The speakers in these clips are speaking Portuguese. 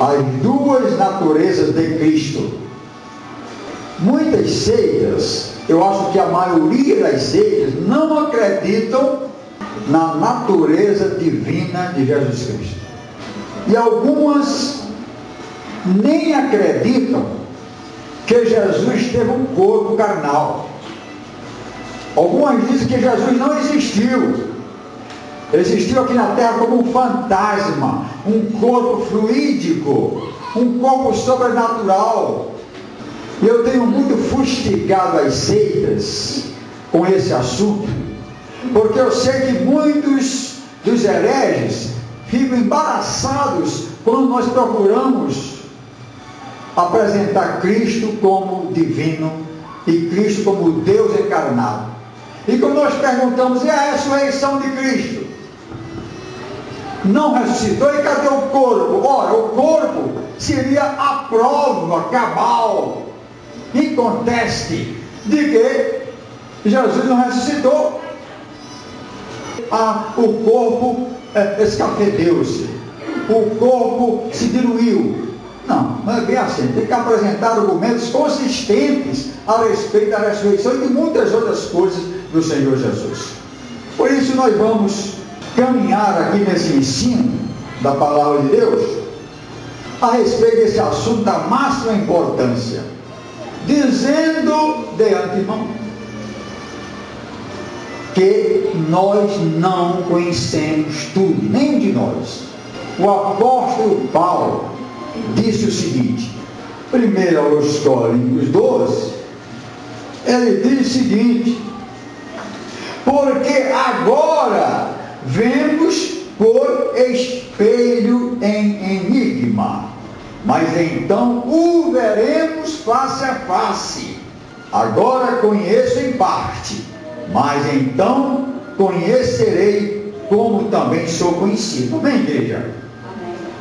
as duas naturezas de Cristo. Muitas seitas, eu acho que a maioria das seitas não acreditam na natureza divina de Jesus Cristo. E algumas nem acreditam que Jesus teve um corpo carnal. Algumas dizem que Jesus não existiu. Existiu aqui na terra como um fantasma, um corpo fluídico, um corpo sobrenatural. E eu tenho muito fustigado as seitas com esse assunto, porque eu sei que muitos dos hereges ficam embaraçados quando nós procuramos apresentar Cristo como divino e Cristo como Deus encarnado. E quando nós perguntamos, e a ressurreição de Cristo? Não ressuscitou, e cadê o corpo? Ora, o corpo seria a prova cabal, inconteste, de que Jesus não ressuscitou. O corpo escafedeu-se, o corpo se diluiu. Não é bem assim. Tem que apresentar argumentos consistentes a respeito da ressurreição e de muitas outras coisas do Senhor Jesus. Por isso nós vamos caminhar aqui nesse ensino da palavra de Deus a respeito desse assunto da máxima importância, dizendo de antemão que nós não conhecemos tudo, nenhum de nós. O apóstolo Paulo disse o seguinte, 1 Coríntios 12, ele diz o seguinte: porque agora vemos por espelho em enigma, mas então o veremos face a face. Agora conheço em parte, mas então conhecerei como também sou conhecido. Amém, igreja?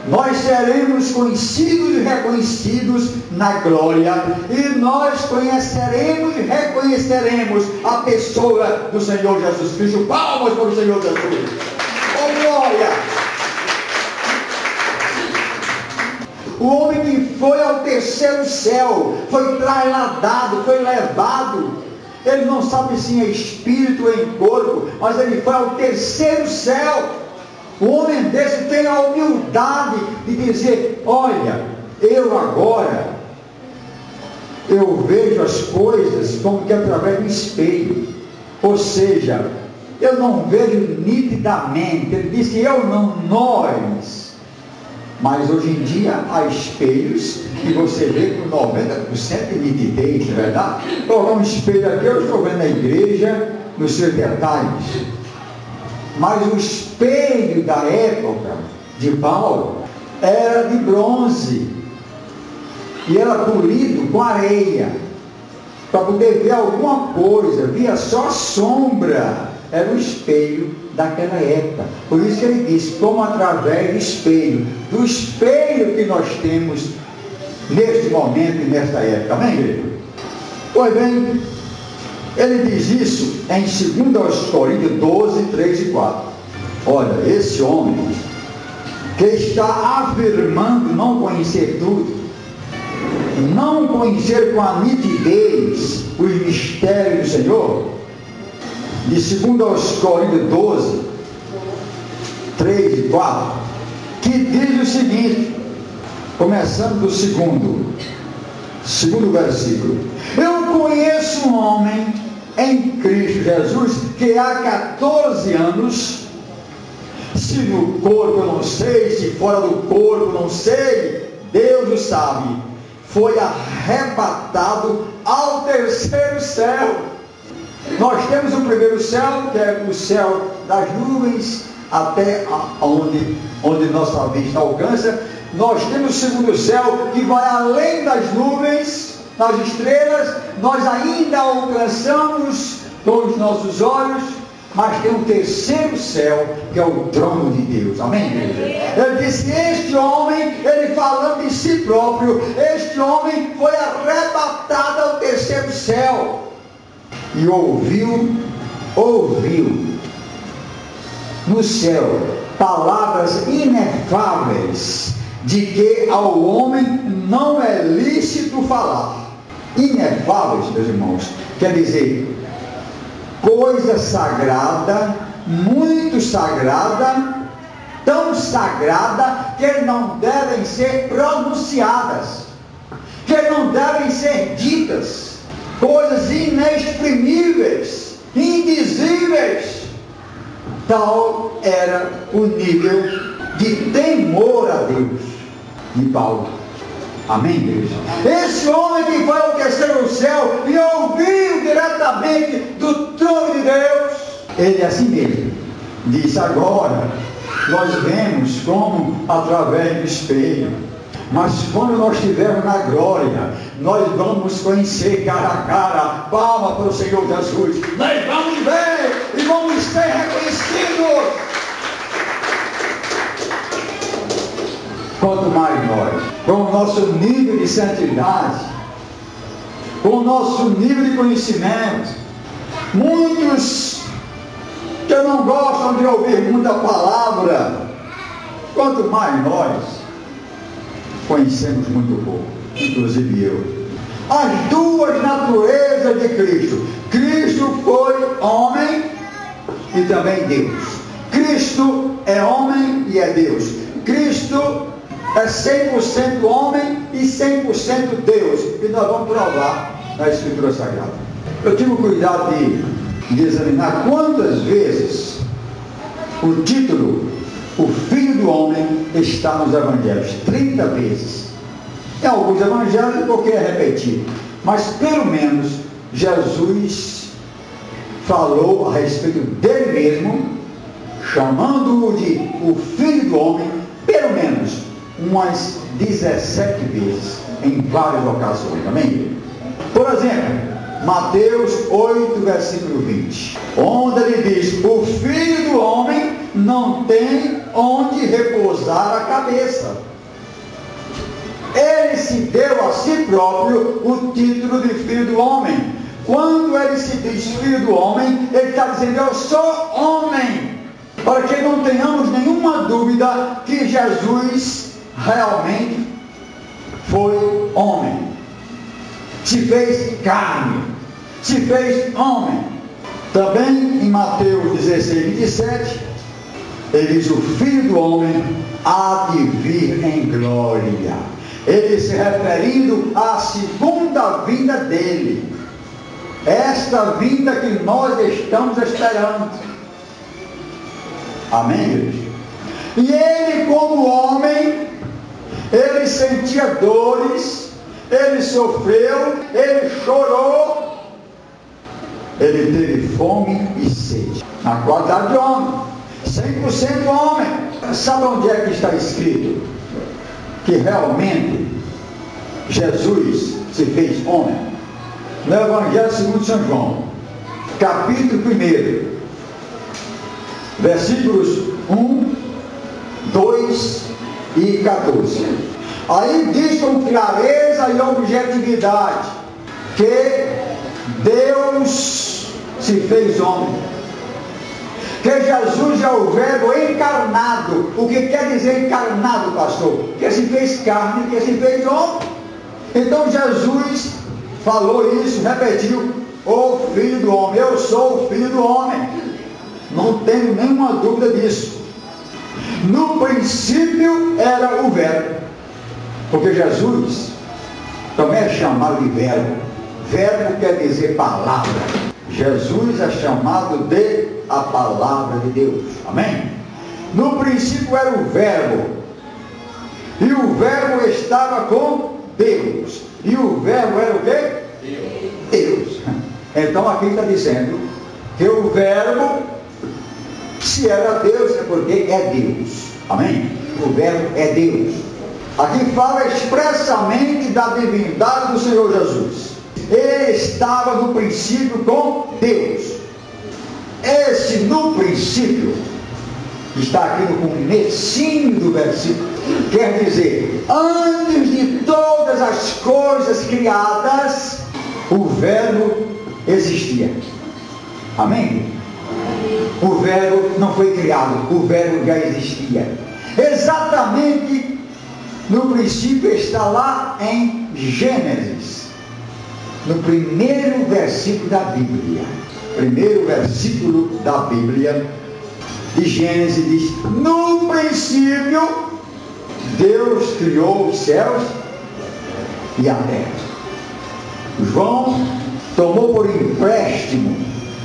Nós seremos conhecidos e reconhecidos na glória, e nós conheceremos e reconheceremos a pessoa do Senhor Jesus Cristo. Palmas para o Senhor Jesus. Oh, glória! O homem que foi ao terceiro céu, foi trasladado, foi levado. Ele não sabe se é espírito ou em corpo, mas ele foi ao terceiro céu. O homem desse tem a humildade de dizer: olha, eu agora, eu vejo as coisas como que através do espelho. Ou seja, eu não vejo nitidamente. Ele disse: eu não, nós. Mas hoje em dia há espelhos que você vê com 90% de nitidez, não é verdade? Colocar um espelho aqui, eu estou vendo a igreja nos seus detalhes. Mas o espelho da época de Paulo era de bronze e era polido com areia para poder ver alguma coisa, via só a sombra. Era o espelho daquela época. Por isso que ele diz: como através do espelho que nós temos neste momento e nesta época. Amém, igreja? Pois bem, ele diz isso em 2 Coríntios 12, 3 e 4. Olha, esse homem que está afirmando não conhecer tudo, não conhecer com a nitidez os mistérios do Senhor, de 2 Coríntios 12, 3 e 4, que diz o seguinte, começando do segundo versículo: eu conheço um homem em Cristo Jesus que há 14 anos, se no corpo eu não sei, se fora do corpo não sei, Deus o sabe, foi arrebatado ao terceiro céu. Nós temos o primeiro céu, que é o céu das nuvens, até onde nossa vista alcança. Nós temos o segundo céu, que vai além das nuvens, das estrelas. Nós ainda alcançamos com os nossos olhos, mas tem um terceiro céu, que é o trono de Deus. Amém, igreja? Ele disse: este homem, ele falando de si próprio, este homem foi arrebatado ao terceiro céu. E ouviu no céu palavras inefáveis, de que ao homem não é lícito falar. Inefáveis, meus irmãos, quer dizer, coisa sagrada, muito sagrada, tão sagrada que não devem ser pronunciadas, que não devem ser ditas, coisas inexprimíveis, indizíveis. Tal era o nível de temor a Deus de Paulo. Amém, igreja? Esse homem que foi ao terceiro céu e ouviu diretamente do trono de Deus, ele assim mesmo disse: agora nós vemos como através do espelho, mas quando nós estivermos na glória, nós vamos conhecer cara a cara. Palma para o Senhor Jesus. Nós vamos ver e vamos ser reconhecidos. Quanto mais nós, com o nosso nível de santidade, com o nosso nível de conhecimento, muitos que não gostam de ouvir muita palavra, quanto mais nós conhecemos muito pouco, inclusive eu. As duas naturezas de Cristo. Cristo foi homem e também Deus. Cristo é homem e é Deus. Cristo é 100% homem e 100% Deus. E nós vamos provar na Escritura Sagrada. Eu tive o cuidado de examinar quantas vezes o título "O Filho do Homem" está nos Evangelhos. 30 vezes. Em alguns evangelhos, porque é repetido, mas pelo menos Jesus falou a respeito dele mesmo, chamando-o de o Filho do Homem, pelo menos umas 17 vezes, em várias ocasiões. Amém? Por exemplo, Mateus 8, versículo 20, onde ele diz: o Filho do Homem não tem onde repousar a cabeça. Ele se deu a si próprio o título de Filho do Homem. Quando ele se diz Filho do Homem, ele está dizendo: eu sou homem. Para que não tenhamos nenhuma dúvida que Jesus realmente foi homem. Se fez carne, se fez homem. Também em Mateus 16, 27, ele diz: o Filho do Homem há de vir em glória. Ele se referindo à segunda vinda dele. Esta vinda que nós estamos esperando. Amém, igreja? E ele, como homem, ele sentia dores, ele sofreu, ele chorou, ele teve fome e sede. Na qualidade de homem, 100% homem. Sabe onde é que está escrito que realmente Jesus se fez homem? No Evangelho segundo São João, capítulo 1, versículos 1, 2 e 14. Aí diz com clareza e objetividade que Deus se fez homem, que Jesus é o verbo encarnado. O que quer dizer encarnado, pastor? Que se fez carne, que se fez homem. Então Jesus falou isso, repetiu: o Filho do Homem, eu sou o Filho do Homem. Não tenho nenhuma dúvida disso. No princípio era o verbo, porque Jesus também é chamado de verbo. Verbo quer dizer palavra. Jesus é chamado de a palavra de Deus. Amém? No princípio era o verbo, e o verbo estava com Deus, e o verbo era o quê? Deus. Então aqui está dizendo que o verbo, se era Deus, é porque é Deus. Amém? O verbo é Deus. Aqui fala expressamente da divindade do Senhor Jesus. Ele estava no princípio com Deus. Esse no princípio está aqui no comecinho do versículo. Quer dizer, antes de todas as coisas criadas, o verbo existia. Amém? O verbo não foi criado, o verbo já existia. Exatamente No princípio está lá em Gênesis, no primeiro versículo da Bíblia. Primeiro versículo da Bíblia de Gênesis diz: no princípio Deus criou os céus e a terra. João tomou por empréstimo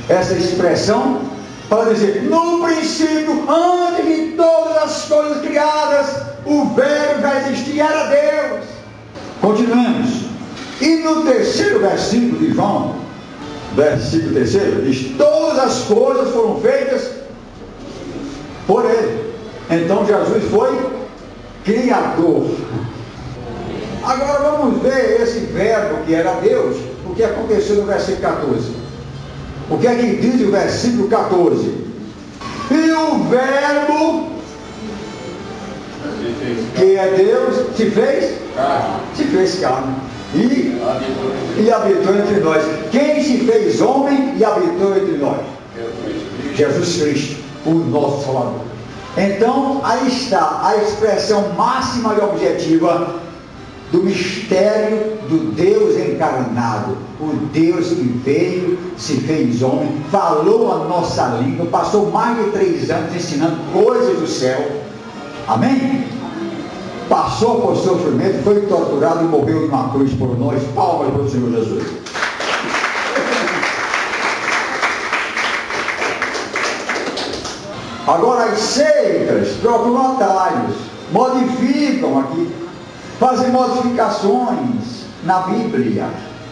essa expressão para dizer: no princípio, antes de todas as coisas criadas, o Verbo já existia, era Deus. Continuemos. E no terceiro versículo de João, versículo terceiro, diz: todas as coisas foram feitas por Ele. Então Jesus foi Criador. Agora vamos ver esse verbo que era Deus, o que aconteceu no versículo 14. O que é que diz o versículo 14? E o verbo, que é Deus, se fez carne. E habitou entre nós. Quem se fez homem e habitou entre nós? Jesus Cristo, o nosso Salvador. Então, aí está a expressão máxima e objetiva do mistério do Deus encarnado, o Deus que veio, se fez homem, falou a nossa língua, passou mais de 3 anos ensinando coisas do céu, amém? Passou por sofrimento, foi torturado e morreu numa cruz por nós. Palmas para o Senhor Jesus. Agora as seitas procuram atalhos, modificam aqui, fazem modificações na Bíblia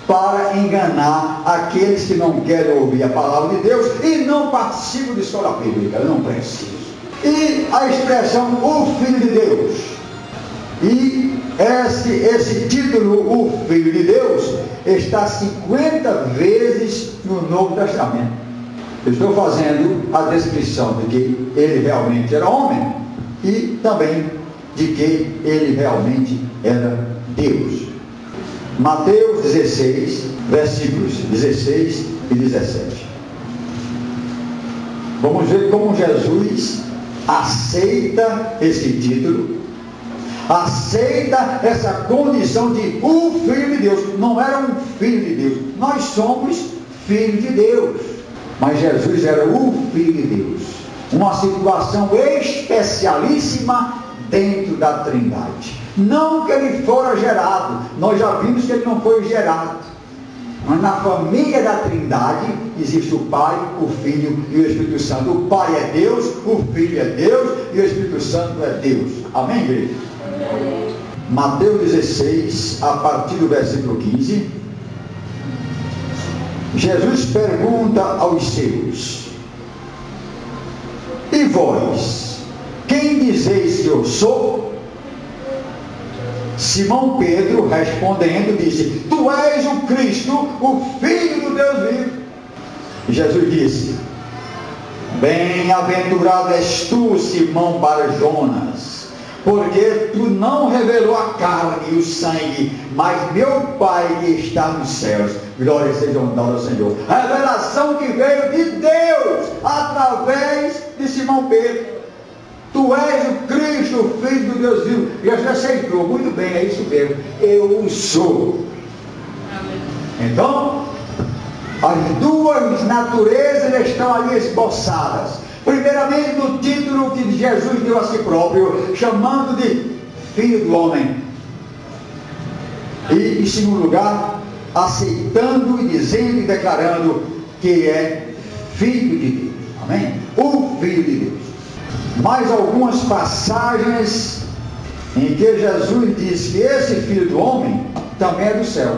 para enganar aqueles que não querem ouvir a palavra de Deus e não participam de escola bíblica, não precisam. E a expressão o Filho de Deus, e esse título, o Filho de Deus, está 50 vezes no Novo Testamento. Eu estou fazendo a descrição de que ele realmente era homem e também de que ele realmente era Deus. Mateus 16, versículos 16 e 17. Vamos ver como Jesus aceita esse título, aceita essa condição de o Filho de Deus. Não era um filho de Deus, nós somos filhos de Deus, mas Jesus era o Filho de Deus. Uma situação especialíssima dentro da Trindade. Não que ele fora gerado, nós já vimos que ele não foi gerado, mas na família da Trindade existe o Pai, o Filho e o Espírito Santo. O Pai é Deus, o Filho é Deus e o Espírito Santo é Deus. Amém, igreja? Amém. Mateus 16, a partir do versículo 15, Jesus pergunta aos seus: e vós, quem dizeis que eu sou? Simão Pedro, respondendo, disse: tu és o Cristo, o Filho do Deus vivo. E Jesus disse: bem-aventurado és tu, Simão Bar-Jonas, porque tu não revelou a carne e o sangue, mas meu Pai que está nos céus. Glória seja ao Senhor. A revelação que veio de Deus através de Simão Pedro. Tu és o Cristo, o Filho do Deus vivo. Jesus aceitou, muito bem, é isso mesmo. Eu o sou. Então, as duas naturezas estão ali esboçadas. Primeiramente no título que Jesus deu a si próprio, chamando de Filho do Homem. E em segundo lugar, aceitando e dizendo e declarando que é Filho de Deus. Amém? O Filho de Deus. Mais algumas passagens em que Jesus diz que esse Filho do Homem também é do céu.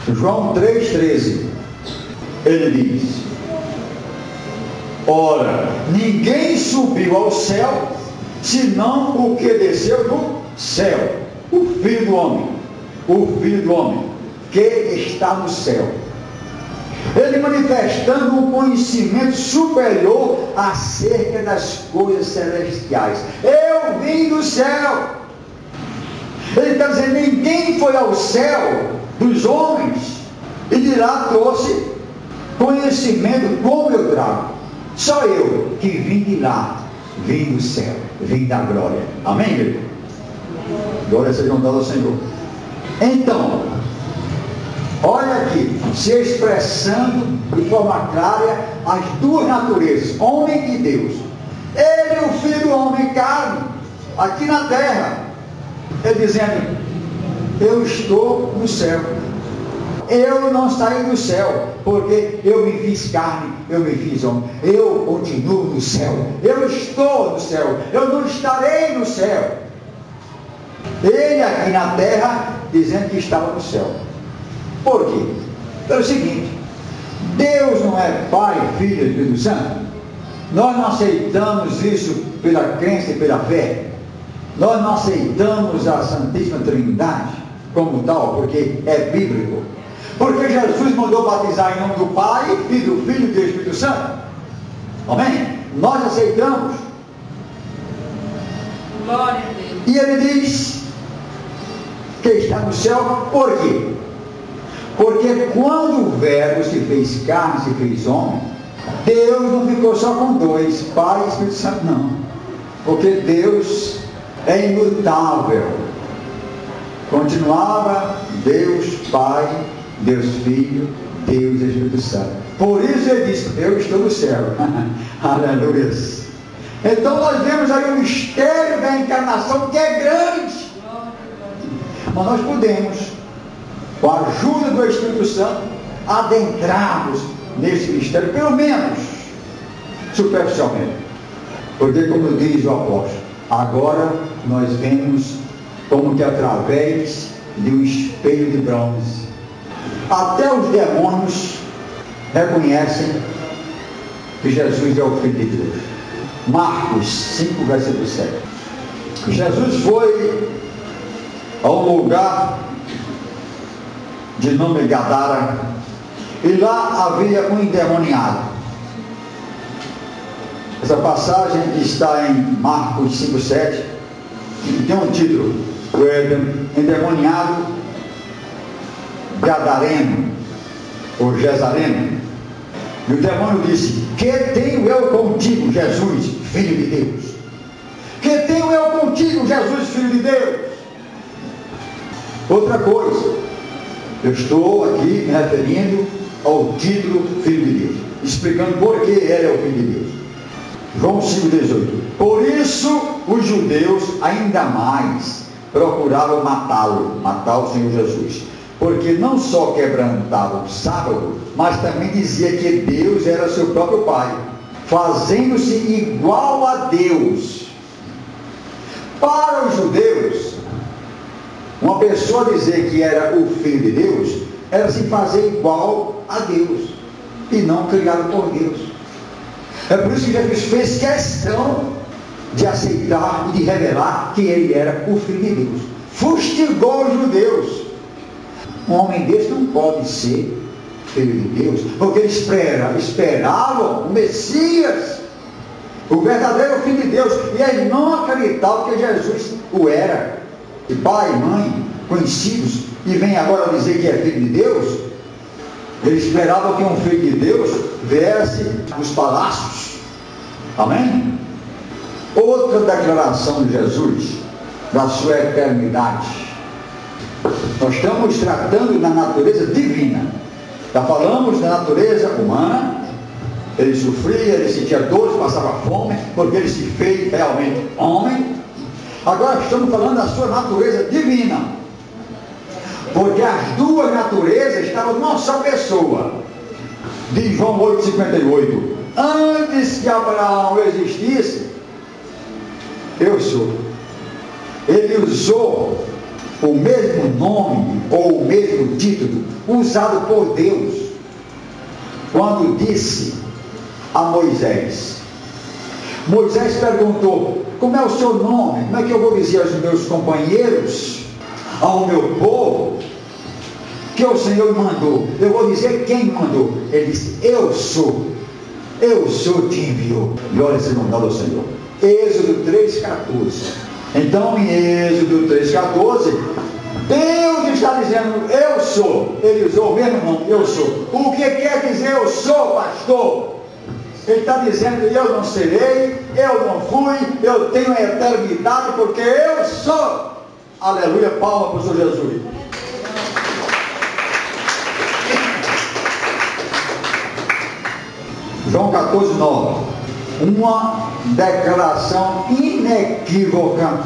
João 3,13. Ele diz: ora, ninguém subiu ao céu, senão o que desceu do céu, o Filho do Homem. O Filho do Homem, que está no céu. Ele manifestando um conhecimento superior acerca das coisas celestiais. Eu vim do céu. Ele está dizendo: ninguém foi ao céu dos homens e de lá trouxe conhecimento como eu trago. Só eu que vim de lá, vim do céu, vim da glória. Amém, igreja? Glória seja dada ao Senhor. Então, olha aqui, se expressando de forma clara as duas naturezas, homem e Deus. Ele é o Filho do homem carne, aqui na terra. Ele dizendo, eu estou no céu. Eu não saí do céu, porque eu me fiz carne, eu me fiz homem. Eu continuo no céu. Eu estou no céu. Eu não estarei no céu. Ele aqui na terra, dizendo que estava no céu. Por quê? Pelo seguinte, Deus não é Pai, Filho e Espírito Santo. Nós não aceitamos isso pela crença e pela fé. Nós não aceitamos a Santíssima Trindade como tal, porque é bíblico. Porque Jesus mandou batizar em nome do Pai, e do Filho e do Espírito Santo. Amém? Nós aceitamos. Glória a Deus. E ele diz que está no céu, por quê? Porque quando o Verbo se fez carne, se fez homem, Deus não ficou só com dois, Pai e Espírito Santo, não. Porque Deus é imutável. Continuava Deus Pai, Deus Filho, Deus Espírito Santo. Por isso ele disse, eu estou no céu. Aleluia. Então nós vemos aí o mistério da encarnação, que é grande. Mas nós podemos, com a ajuda do Espírito Santo, adentrarmos nesse mistério, pelo menos superficialmente. Porque, como diz o apóstolo, agora nós vemos como que através de um espelho de bronze. Até os demônios reconhecem que Jesus é o Filho de Deus. Marcos 5, versículo 7. Jesus foi a um lugar de nome Gadara, e lá havia um endemoniado. Essa passagem está em Marcos 5, 7, e tem um título, o endemoniado Gadareno, ou Gesareno. E o demônio disse, que tenho eu contigo, Jesus, Filho de Deus? Que tenho eu contigo, Jesus, Filho de Deus? Outra coisa, eu estou aqui me referindo ao título Filho de Deus, explicando por que ele é o Filho de Deus. João 5,18. Por isso os judeus ainda mais procuravam matá-lo, matar o Senhor Jesus, porque não só quebrantava o sábado, mas também dizia que Deus era seu próprio Pai, fazendo-se igual a Deus. Para os judeus, uma pessoa dizer que era o Filho de Deus, era se fazer igual a Deus, e não criado por Deus. É por isso que Jesus fez questão de aceitar e de revelar que ele era o Filho de Deus. Fustigou os judeus. Um homem desse não pode ser Filho de Deus, porque eles esperavam o Messias, o verdadeiro Filho de Deus, e eles não acreditavam que Jesus o era. E pai, mãe, conhecidos, e vem agora dizer que é Filho de Deus. Eles esperavam que um Filho de Deus viesse dos palácios. Amém? Outra declaração de Jesus, da sua eternidade. Nós estamos tratando da natureza divina. Já falamos da natureza humana. Ele sofria, ele sentia dores, passava fome, porque ele se fez realmente homem. Agora estamos falando da sua natureza divina. Porque as duas naturezas estavam numa só pessoa. Diz João 8,58. Antes que Abraão existisse, eu sou. Ele usou o mesmo nome ou o mesmo título usado por Deus quando disse a Moisés. Moisés perguntou, como é o seu nome? Como é que eu vou dizer aos meus companheiros, ao meu povo, que o Senhor mandou? Eu vou dizer quem mandou. Ele disse, eu sou te enviou. Glória seja ao Senhor. Êxodo 3,14. Então em Êxodo 3,14, Deus está dizendo, eu sou. Ele usou o mesmo nome, eu sou. O que quer dizer eu sou, pastor? Ele está dizendo, eu não serei, eu não fui, eu tenho a eternidade, porque eu sou. Aleluia, palma para o Senhor Jesus. João 14, 9. Uma declaração inequívoca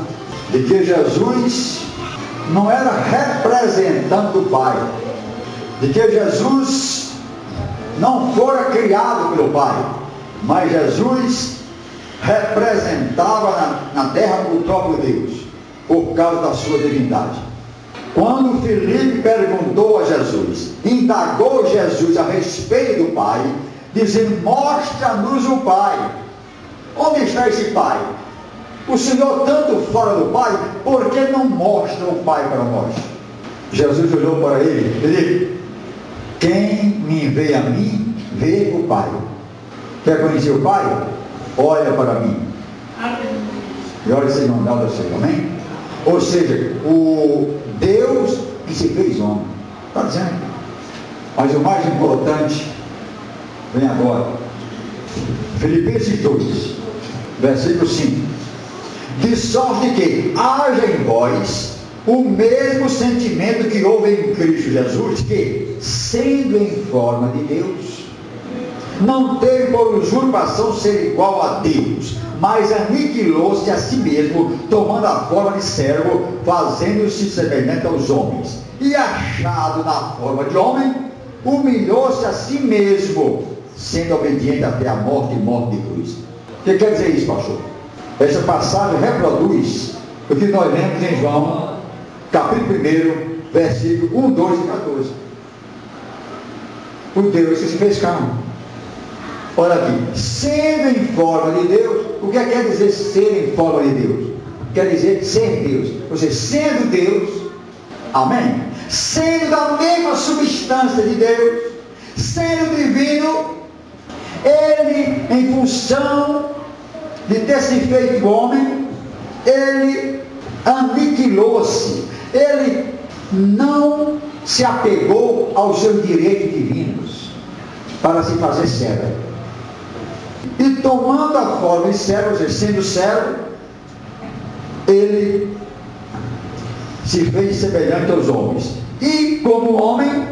de que Jesus não era representante do Pai, de que Jesus não fora criado pelo Pai, mas Jesus representava na terra o próprio Deus, por causa da sua divindade. Quando Filipe perguntou a Jesus, indagou Jesus a respeito do Pai, dizendo: mostra-nos o Pai. Onde está esse Pai? O Senhor tanto fora do Pai, por que não mostra o Pai para nós? Jesus olhou para ele e disse: quem me vê a mim, vê o Pai. Quer conhecer o Pai? Olha para mim. E olha se não dá ao Senhor, amém? Ou seja, o Deus que se fez homem. Está dizendo? Mas o mais importante vem agora. Filipenses 2, versículo 5. De sorte que haja em vós o mesmo sentimento que houve em Cristo Jesus, que, sendo em forma de Deus, não teve por usurpação ser igual a Deus, mas aniquilou-se a si mesmo, tomando a forma de servo, fazendo-se semelhante aos homens. E achado na forma de homem, humilhou-se a si mesmo, sendo obediente até a morte e morte de cruz. O que quer dizer isso, pastor? Essa passagem reproduz o que nós lemos em João, capítulo 1, versículo 1, 2 e 14. O Deus que se fez carne. Olha aqui, sendo em forma de Deus. O que quer dizer ser em forma de Deus? Quer dizer ser Deus. Ou seja, sendo Deus, amém? Sendo da mesma substância de Deus, sendo divino, ele, em função de ter se feito homem, ele aniquilou-se, ele não se apegou aos seus direitos divinos para se fazer servo. E tomando a forma de servo, ou seja, sendo servo, ele se fez semelhante aos homens. E como homem,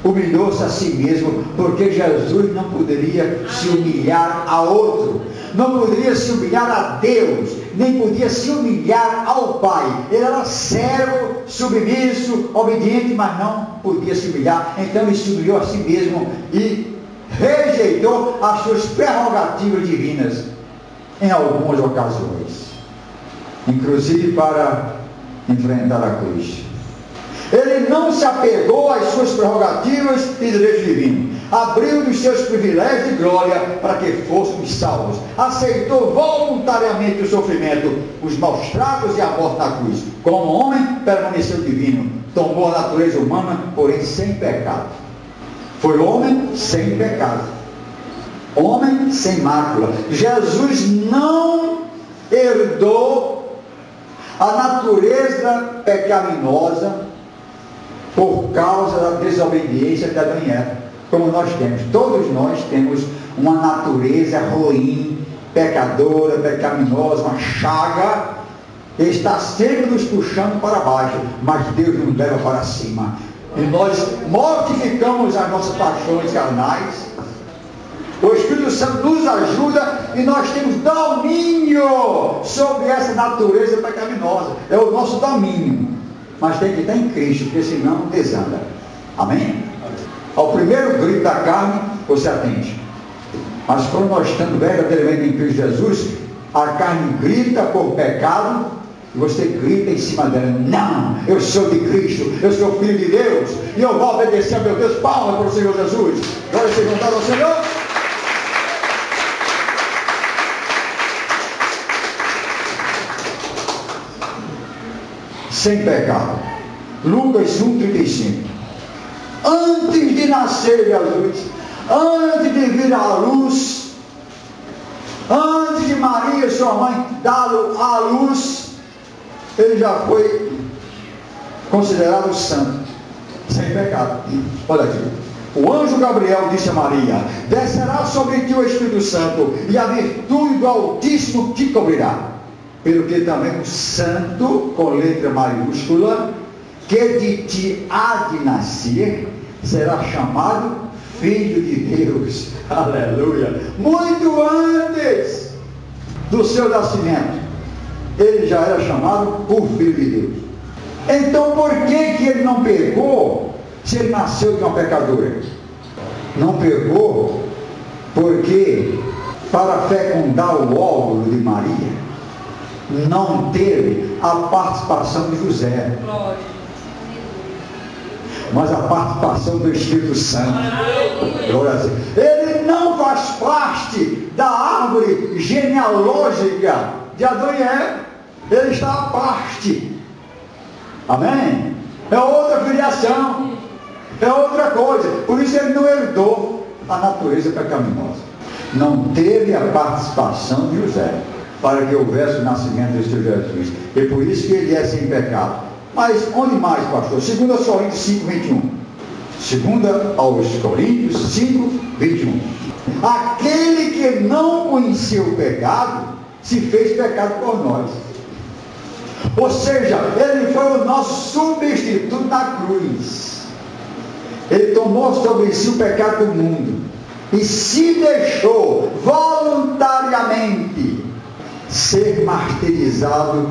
humilhou-se a si mesmo, porque Jesus não poderia se humilhar a outro, não poderia se humilhar a Deus, nem podia se humilhar ao Pai. Ele era servo, submisso, obediente, mas não podia se humilhar. Então ele se humilhou a si mesmo e rejeitou as suas prerrogativas divinas em algumas ocasiões, inclusive para enfrentar a cruz. Ele não se apegou às suas prerrogativas e direitos divinos, abriu os seus privilégios de glória para que fôssemos salvos, aceitou voluntariamente o sofrimento, os maus tratos e a morte na cruz. Como homem, permaneceu divino, tomou a natureza humana, porém sem pecado. Foi homem sem pecado, homem sem mácula. Jesus não herdou a natureza pecaminosa por causa da desobediência de Adão e Eva, como nós temos. Todos nós temos uma natureza ruim, pecadora, pecaminosa, uma chaga, que está sempre nos puxando para baixo, mas Deus nos leva para cima. E nós mortificamos as nossas paixões carnais. O Espírito Santo nos ajuda e nós temos domínio sobre essa natureza pecaminosa. É o nosso domínio. Mas tem que estar em Cristo, porque senão desanda. Amém? Ao primeiro grito da carne, você atende. Mas quando nós estamos verdadeiramente em Cristo Jesus, a carne grita por pecado, e você grita em cima dela: não, eu sou de Cristo, eu sou filho de Deus, e eu vou obedecer a meu Deus. Palmas para o Senhor Jesus. Glória seja dada ao Senhor. Sem pecado. Lucas 1,35. Antes de nascer Jesus, antes de vir à luz, antes de Maria, sua mãe, dar à luz, ele já foi considerado santo, sem pecado. Olha aqui. O anjo Gabriel disse a Maria: descerá sobre ti o Espírito Santo, e a virtude do Altíssimo te cobrirá. pelo que também o santo, com letra maiúscula, que de ti há de nascer, será chamado Filho de Deus. Aleluia! Muito antes do seu nascimento, ele já era chamado o Filho de Deus. Então por que ele não pegou, se ele nasceu de uma pecadora? Não pegou porque, para fecundar o óvulo de Maria, não teve a participação de José, mas a participação do Espírito Santo. Glória a Deus. Ele não faz parte da árvore genealógica de Adão e Eva. Ele está à parte. Amém? É outra filiação, é outra coisa. Por isso ele não herdou a natureza pecaminosa. Não teve a participação de José para que houvesse o nascimento de seu Jesus. E por isso que ele é sem pecado. Mas onde mais, pastor? 2 Coríntios 5, 21. 2 aos Coríntios 5, 21. Aquele que não conheceu o pecado, se fez pecado por nós. Ou seja, ele foi o nosso substituto na cruz. Ele tomou sobre si o pecado do mundo e se deixou voluntariamente ser martirizado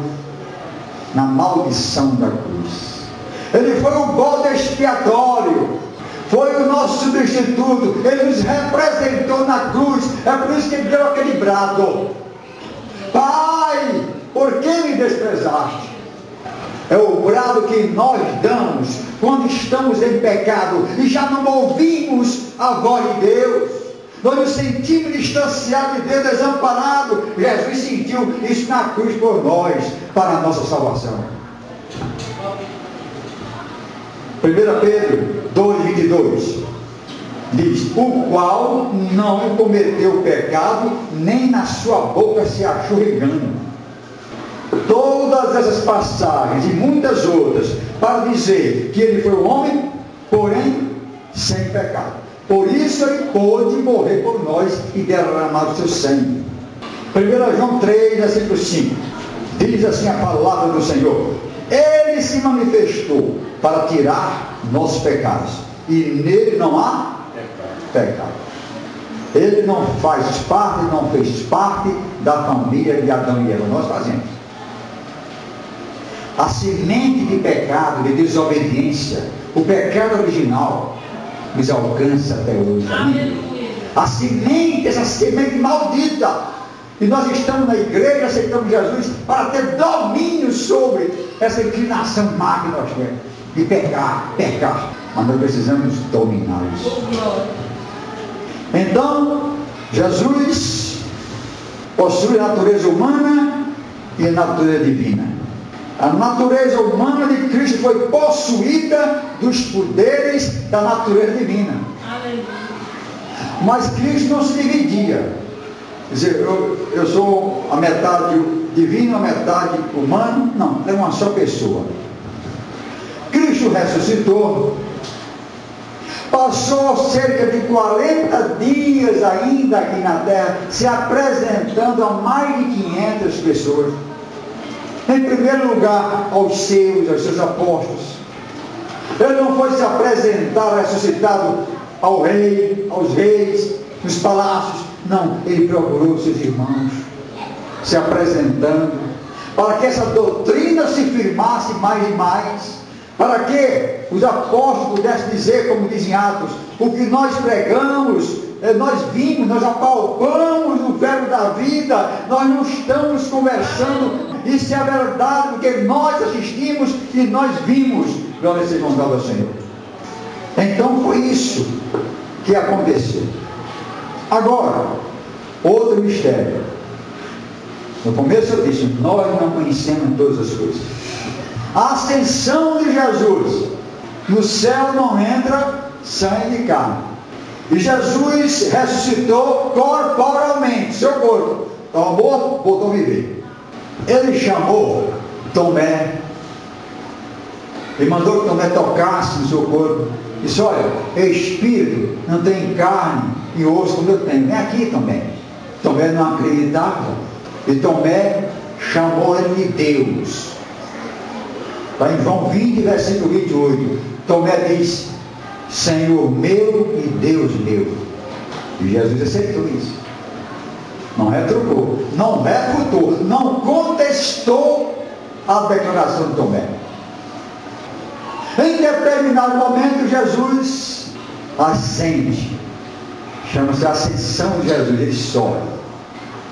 na maldição da cruz. Ele foi o bode expiatório, foi o nosso substituto, ele nos representou na cruz. É por isso que ele deu aquele brado: Pai, por que me desprezaste? É o brado que nós damos quando estamos em pecado e já não ouvimos a voz de Deus. Nós nos sentimos distanciados de Deus, desamparados. Jesus sentiu isso na cruz por nós, para a nossa salvação. 1 Pedro 2,22 diz: o qual não cometeu pecado, nem na sua boca se achou engano. Todas essas passagens e muitas outras para dizer que ele foi um homem, porém sem pecado. Por isso ele pôde morrer por nós e derramar o seu sangue. 1 João 3, versículo 5 diz assim a palavra do Senhor: ele se manifestou para tirar nossos pecados, e nele não há pecado. Ele não faz parte, não fez parte da família de Adão e Eva. Nós fazemos. A semente de pecado, de desobediência, o pecado original, nos alcança até hoje. A semente, essa semente maldita. E nós estamos na igreja, aceitamos Jesus para ter domínio sobre essa inclinação má que nós temos de pecar. Mas nós precisamos dominar isso. Então, Jesus possui a natureza humana e a natureza divina. A natureza humana de Cristo foi possuída dos poderes da natureza divina. Mas Cristo não se dividia. Quer dizer, eu sou a metade divino, a metade humano. Não, é uma só pessoa. Cristo ressuscitou. Passou cerca de 40 dias ainda aqui na terra, se apresentando a mais de 500 pessoas. Em primeiro lugar, aos seus apóstolos. Ele não foi se apresentar ressuscitado ao rei, aos reis, nos palácios. Não, ele procurou seus irmãos, se apresentando, para que essa doutrina se firmasse mais e mais, para que os apóstolos pudessem dizer, como dizem Atos: o que nós pregamos, nós vimos, nós apalpamos o verbo da vida, nós não estamos conversando, isso é a verdade, porque nós assistimos e nós vimos. Glória seja ao Senhor. Então foi isso que aconteceu. Agora, outro mistério. No começo eu disse: nós não conhecemos todas as coisas. A ascensão de Jesus, no céu não entra sangue e carne. E Jesus ressuscitou corporalmente, seu corpo estava morto, voltou a viver. Ele chamou Tomé e mandou que Tomé tocasse no seu corpo. Disse: olha, espírito não tem carne e osso como eu tenho, vem aqui também. Tomé não acreditava, e Tomé chamou ele de Deus. Está em João 20, versículo 28. Tomé disse: Senhor meu e Deus meu. E Jesus aceitou isso. Não retrucou, não refutou, não contestou a declaração de Tomé. Em determinado momento, Jesus ascende. Chama-se ascensão de Jesus, ele sobe.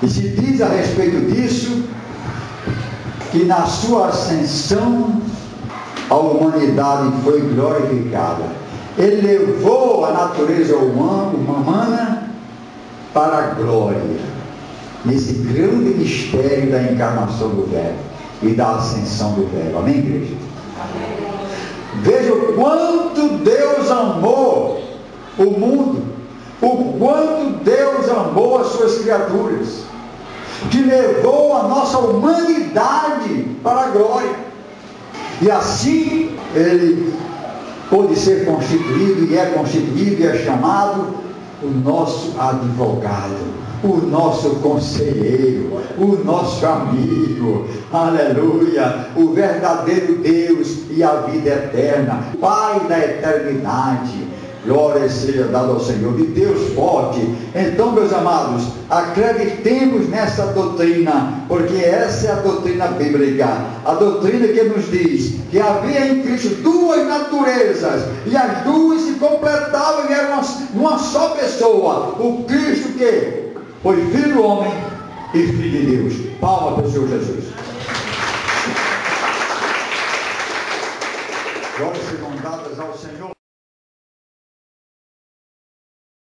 E se diz a respeito disso, que na sua ascensão, a humanidade foi glorificada. Ele levou a natureza humana para a glória. Nesse grande mistério da encarnação do Verbo e da ascensão do Verbo. Amém, igreja? Amém. Veja o quanto Deus amou o mundo, o quanto Deus amou as suas criaturas, que levou a nossa humanidade para a glória. E assim ele pôde ser constituído, e é constituído, e é chamado o nosso advogado, o nosso conselheiro, o nosso amigo, aleluia, o verdadeiro Deus e a vida eterna, Pai da eternidade. Glória seja dada ao Senhor, de Deus forte. Então, meus amados, acreditemos nessa doutrina, porque essa é a doutrina bíblica, a doutrina que nos diz que havia em Cristo duas naturezas, e as duas se completavam e eram uma só pessoa, o Cristo que foi Filho do homem e Filho de Deus. Palma para o Senhor Jesus. Glórias sejam dadas ao Senhor.